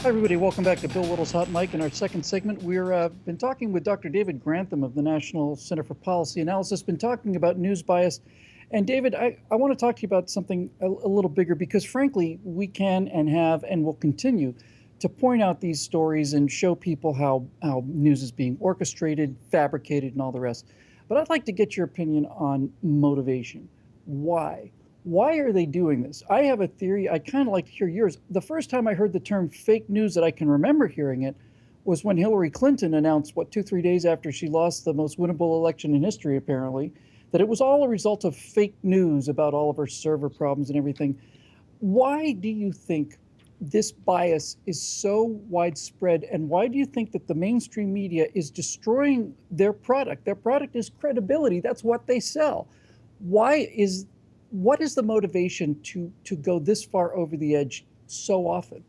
Hi, everybody. Welcome back to Bill Whittle's Hot Mic. In our second segment, we've been talking with Dr. David Grantham of the National Center for Policy Analysis, been talking about news bias. And David, I want to talk to you about something a little bigger because, frankly, we can and have and will continue to point out these stories and show people how news is being orchestrated, fabricated, and all the rest. But I'd like to get your opinion on motivation. Why? Why are they doing this? I have a theory. I kind of like to hear yours. The first time I heard the term fake news that I can remember hearing it was when Hillary Clinton announced, 2, 3 days after she lost the most winnable election in history, apparently, that it was all a result of fake news about all of her server problems and everything. Why do you think this bias is so widespread, and why do you think that the mainstream media is destroying their product? Their product is credibility. That's what they sell. What is the motivation to go this far over the edge so often?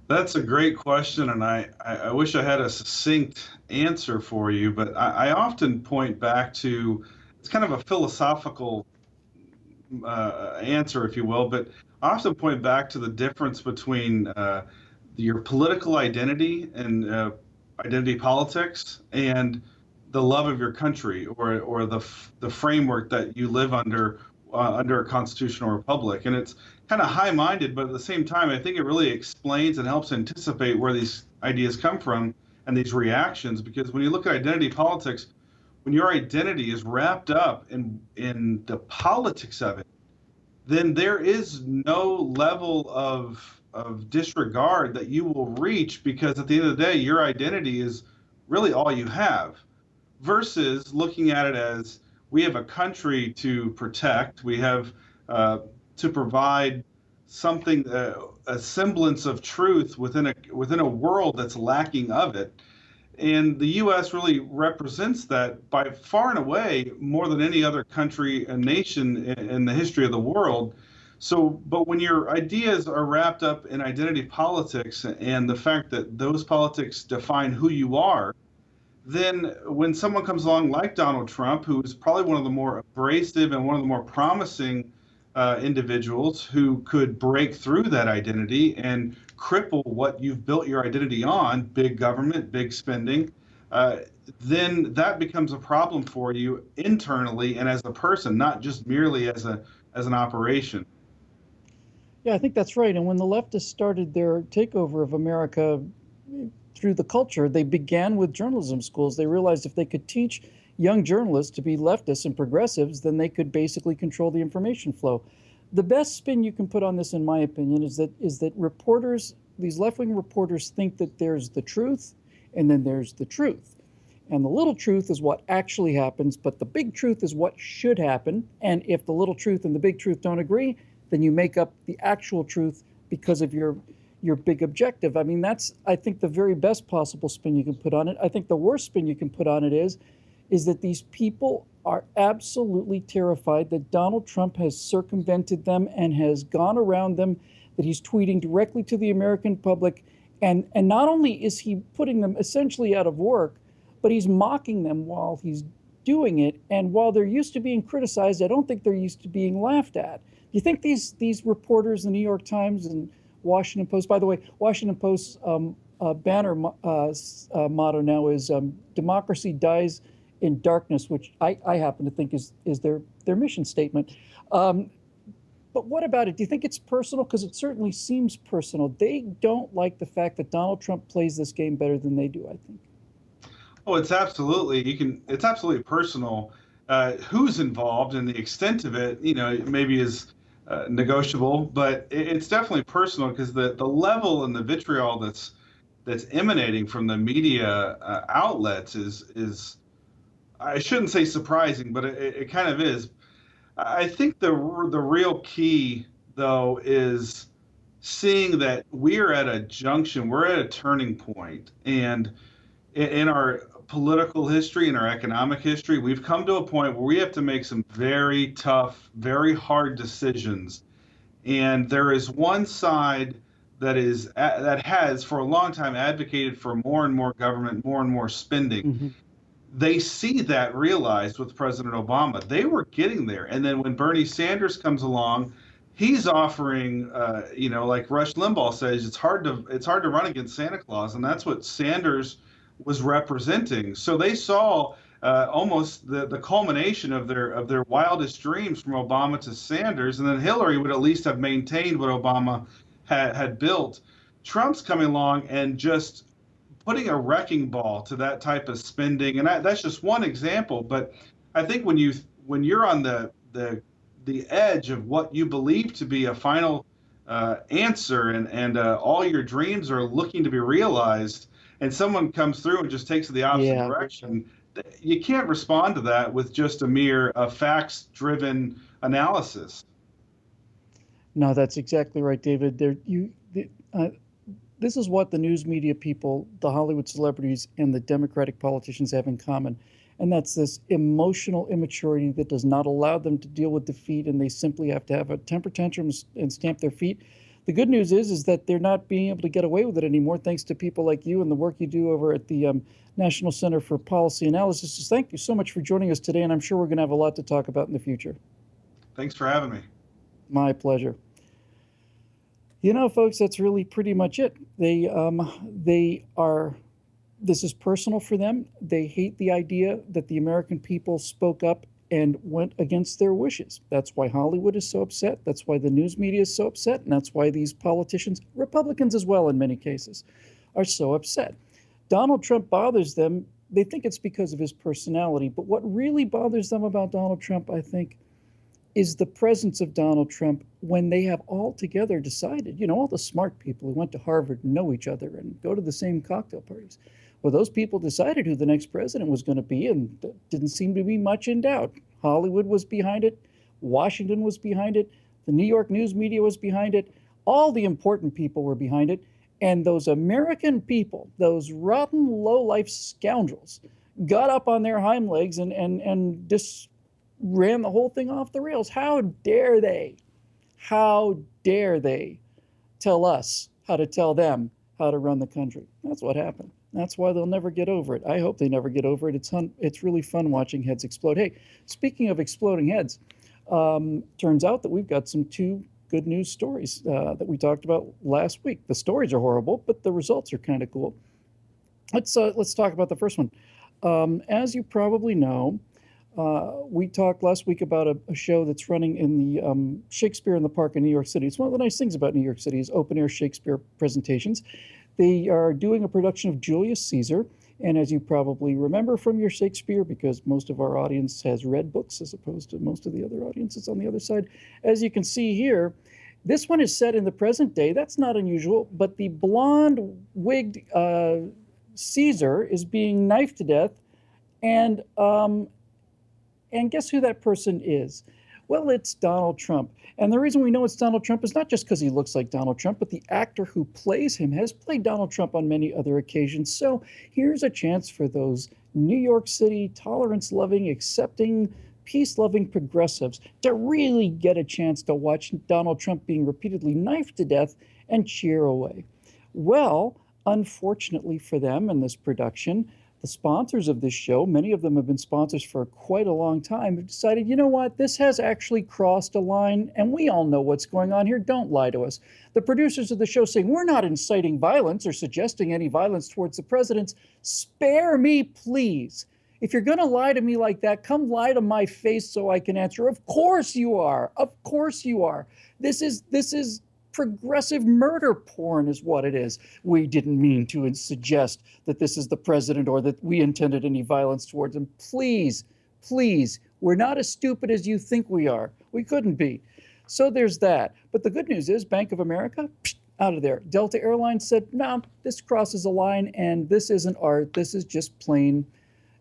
That's a great question, and I wish I had a succinct answer for you, but I often point back to, it's kind of a philosophical answer, if you will, but I often point back to the difference between your political identity and identity politics and the love of your country, or the framework that you live under a constitutional republic. And it's kind of high-minded, but at the same time, I think it really explains and helps anticipate where these ideas come from and these reactions. Because when you look at identity politics, when your identity is wrapped up in the politics of it, then there is no level of disregard that you will reach, because at the end of the day, your identity is really all you have, versus looking at it as, we have a country to protect, we have to provide something, a semblance of truth within a world that's lacking of it. And the U.S. really represents that by far and away more than any other country and nation in the history of the world. So, but when your ideas are wrapped up in identity politics and the fact that those politics define who you are, then when someone comes along like Donald Trump, who is probably one of the more abrasive and one of the more promising individuals who could break through that identity and cripple what you've built your identity on, big government, big spending, then that becomes a problem for you internally and as a person, not just merely as an operation. Yeah, I think that's right. And when the leftists started their takeover of America through the culture, they began with journalism schools. They realized if they could teach young journalists to be leftists and progressives, then they could basically control the information flow. The best spin you can put on this, in my opinion, is that reporters, these left-wing reporters, think that there's the truth and then there's the truth. And the little truth is what actually happens, but the big truth is what should happen. And if the little truth and the big truth don't agree, then you make up the actual truth because of your big objective. I mean, that's, I think, the very best possible spin you can put on it. I think the worst spin you can put on it is that these people are absolutely terrified that Donald Trump has circumvented them and has gone around them, that he's tweeting directly to the American public. And not only is he putting them essentially out of work, but he's mocking them while he's doing it. And while they're used to being criticized, I don't think they're used to being laughed at. Do you think these reporters, the New York Times and Washington Post, by the way, Washington Post's banner motto now is democracy dies in darkness, which I happen to think is their mission statement. But what about it? Do you think it's personal? Because it certainly seems personal. They don't like the fact that Donald Trump plays this game better than they do, I think. Oh, it's absolutely, it's absolutely personal. Who's involved and the extent of it, maybe is negotiable, but it's definitely personal, because the level and the vitriol that's emanating from the media outlets is, I shouldn't say surprising, but it kind of is. I think the real key, though, is seeing that we're at a junction, we're at a turning point, and in our political history, in our economic history, we've come to a point where we have to make some very tough, very hard decisions. And there is one side that has for a long time advocated for more and more government, more and more spending. Mm-hmm. They see that realized with President Obama. They were getting there. And then when Bernie Sanders comes along, he's offering, like Rush Limbaugh says, it's hard to run against Santa Claus, and that's what Sanders was representing. So they saw almost the culmination of their wildest dreams from Obama to Sanders, and then Hillary would at least have maintained what Obama had built. Trump's coming along and just putting a wrecking ball to that type of spending, and that's just one example. But I think when you're on the edge of what you believe to be a final answer, and all your dreams are looking to be realized, and someone comes through and just takes it the opposite Yeah. direction, you can't respond to that with just a mere facts-driven analysis. No, that's exactly right, David. This is what the news media people, the Hollywood celebrities, and the Democratic politicians have in common. And that's this emotional immaturity that does not allow them to deal with defeat, and they simply have to have a temper tantrum and stamp their feet. The good news is that they're not being able to get away with it anymore, thanks to people like you and the work you do over at the National Center for Policy Analysis. So thank you so much for joining us today, and I'm sure we're going to have a lot to talk about in the future. Thanks for having me. My pleasure. You know, folks, that's really pretty much it. They are. This is personal for them. They hate the idea that the American people spoke up and went against their wishes. That's why Hollywood is so upset. That's why the news media is so upset. And that's why these politicians, Republicans as well in many cases, are so upset. Donald Trump bothers them. They think it's because of his personality. But what really bothers them about Donald Trump, I think, is the presence of Donald Trump when they have all together decided, all the smart people who went to Harvard and know each other and go to the same cocktail parties. Well, those people decided who the next president was going to be, and didn't seem to be much in doubt. Hollywood was behind it. Washington was behind it. The New York news media was behind it. All the important people were behind it. And those American people, those rotten, low-life scoundrels, got up on their hind legs and just ran the whole thing off the rails. How dare they? How dare they tell us how to tell them how to run the country? That's what happened. That's why they'll never get over it. I hope they never get over it. It's really fun watching heads explode. Hey, speaking of exploding heads, turns out that we've got two good news stories that we talked about last week. The stories are horrible, but the results are kind of cool. Let's talk about the first one. As you probably know, we talked last week about a show that's running in the Shakespeare in the Park in New York City. It's one of the nice things about New York City is open-air Shakespeare presentations. They are doing a production of Julius Caesar, and as you probably remember from your Shakespeare, because most of our audience has read books as opposed to most of the other audiences on the other side, as you can see here, this one is set in the present day. That's not unusual, but the blonde-wigged Caesar is being knifed to death, and guess who that person is? Well, it's Donald Trump. And the reason we know it's Donald Trump is not just because he looks like Donald Trump, but the actor who plays him has played Donald Trump on many other occasions. So here's a chance for those New York City tolerance-loving, accepting, peace-loving progressives to really get a chance to watch Donald Trump being repeatedly knifed to death and cheer away. Well, unfortunately for them in this production, the sponsors of this show, many of them have been sponsors for quite a long time, have decided, you know what, this has actually crossed a line, and we all know what's going on here. Don't lie to us. The producers of the show saying, we're not inciting violence or suggesting any violence towards the presidents. Spare me, please. If you're going to lie to me like that, come lie to my face so I can answer. Of course you are. Of course you are. This is progressive murder porn is what it is. We didn't mean to suggest that this is the president or that we intended any violence towards him. Please, please, we're not as stupid as you think we are. We couldn't be. So there's that. But the good news is Bank of America, out of there. Delta Airlines said, no, this crosses a line and this isn't art. This is just plain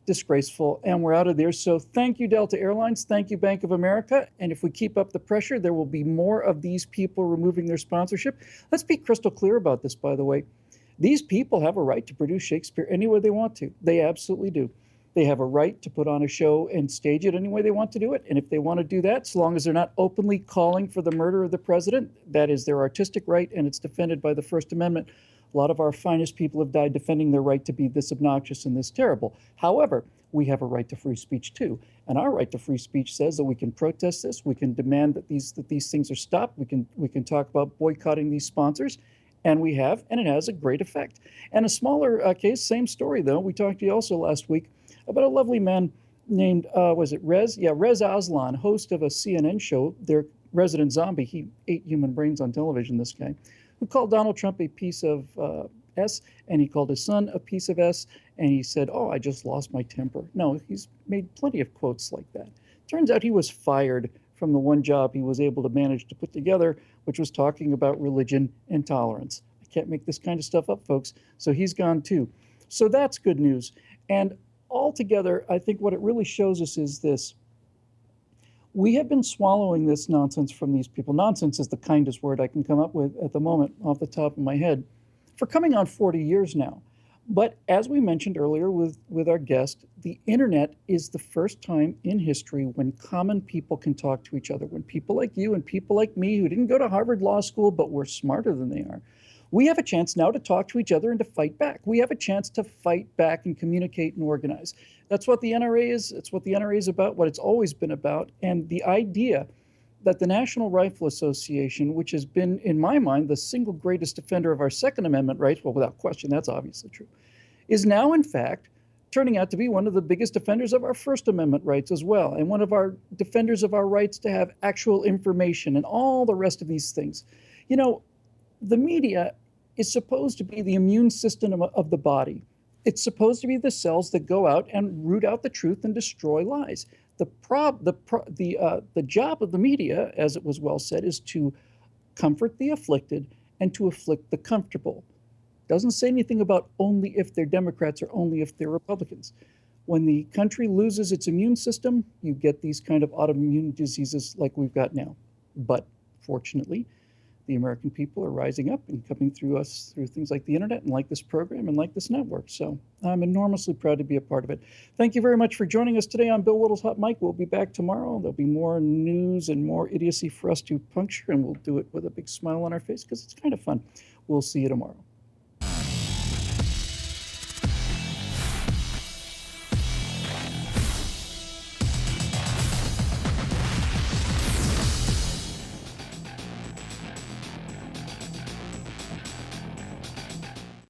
disgraceful, and we're out of there. So thank you, Delta Airlines. Thank you, Bank of America. And if we keep up the pressure, there will be more of these people removing their sponsorship. Let's be crystal clear about this, by the way. These people have a right to produce Shakespeare any way they want to. They absolutely do. They have a right to put on a show and stage it any way they want to do it. And if they want to do that, so long as they're not openly calling for the murder of the president, that is their artistic right, and it's defended by the First Amendment. A lot of our finest people have died defending their right to be this obnoxious and this terrible. However, we have a right to free speech too. And our right to free speech says that we can protest this, we can demand that these things are stopped, we can talk about boycotting these sponsors, and we have, and it has a great effect. And a smaller case, same story though. We talked to you also last week about a lovely man named was it Rez? Yeah, Rez Aslan, host of a CNN show, their resident zombie. He ate human brains on television. This guy, who called Donald Trump a piece of S, and he called his son a piece of S, and he said, "Oh, I just lost my temper." No, he's made plenty of quotes like that. Turns out he was fired from the one job he was able to manage to put together, which was talking about religion and tolerance. I can't make this kind of stuff up, folks. So he's gone too. So that's good news. And altogether, I think what it really shows us is this. We have been swallowing this nonsense from these people. Nonsense is the kindest word I can come up with at the moment off the top of my head for coming on 40 years now. But as we mentioned earlier with our guest, the internet is the first time in history when common people can talk to each other. When people like you and people like me who didn't go to Harvard Law School but were smarter than they are, we have a chance now to talk to each other and to fight back. We have a chance to fight back and communicate and organize. That's what the NRA is. It's what the NRA is about, what it's always been about. And the idea that the National Rifle Association, which has been, in my mind, the single greatest defender of our Second Amendment rights, well, without question, that's obviously true, is now, in fact, turning out to be one of the biggest defenders of our First Amendment rights as well, and one of our defenders of our rights to have actual information and all the rest of these things. You know, the media is supposed to be the immune system of the body. It's supposed to be the cells that go out and root out the truth and destroy lies. The job of the media, as it was well said, is to comfort the afflicted and to afflict the comfortable. Doesn't say anything about only if they're Democrats or only if they're Republicans. When the country loses its immune system, you get these kind of autoimmune diseases like we've got now. But fortunately, the American people are rising up and coming through us through things like the internet and like this program and like this network. So I'm enormously proud to be a part of it. Thank you very much for joining us today on Bill Whittle's Hot Mic. We'll be back tomorrow. There'll be more news and more idiocy for us to puncture, and we'll do it with a big smile on our face because it's kind of fun. We'll see you tomorrow.